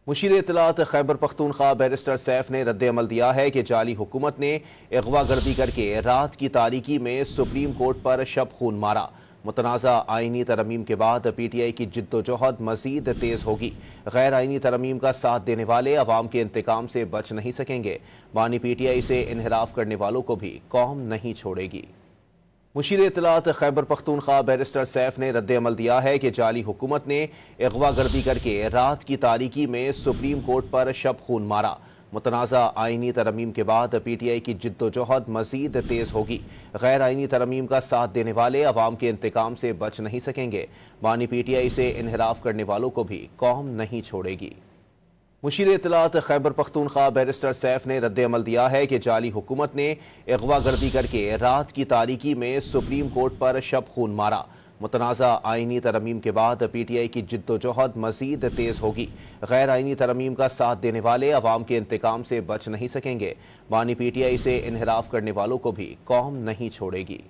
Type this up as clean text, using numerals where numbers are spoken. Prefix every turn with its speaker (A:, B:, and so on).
A: Musheer इत्तलात Khyber Pakhtunkhwa barrister Saif ने रद्द-ए-अमल दिया है कि जाली हुकूमत ने अगवा गर्दी करके रात की तारीकी में सुप्रीम कोर्ट पर शब खून मारा। मुतनाज़ा आइनी तरमीम के बाद PTI की जिद्दोजहद मजीद तेज होगी। गैर आइनी तरमीम का साथ देने वाले अवाम के इंतकाम से बच नहीं सकेंगे। बानी PTI से इन्हिराफ करने वालों को भी कौम नहीं छोड़ेगी। मुशीर इत्तलात खैबर पख्तूनख्वा बैरिस्टर सैफ ने रद्द-ए-अमल दिया है कि जाली हुकूमत ने अगवा गर्दी करके रात की तारीकी में सुप्रीम कोर्ट पर शब खून मारा। मुतनाज़ा आइनी तरमीम के बाद PTI की जिद्दोजहद मजीद तेज होगी। गैर आइनी तरमीम का साथ देने वाले अवाम के इंतकाम से बच नहीं सकेंगे। बानी PTI से इन्हिराफ करने वालों को भी कौम नहीं छोड़ेगी। मुशीर इत्तलात खैबर पख्तूनख्वा बैरिस्टर सैफ ने रद्द-ए-अमल दिया है कि जाली हुकूमत ने अगवा गर्दी करके रात की तारीकी में सुप्रीम कोर्ट पर शब खून मारा। मुतनाज़ा आइनी तरमीम के बाद PTI की जिद्दोजहद मजीद तेज होगी। गैर आइनी तरमीम का साथ देने वाले अवाम के इंतकाम से बच नहीं सकेंगे। बानी PTI से इन्हिराफ करने वालों को भी कौम नहीं छोड़ेगी।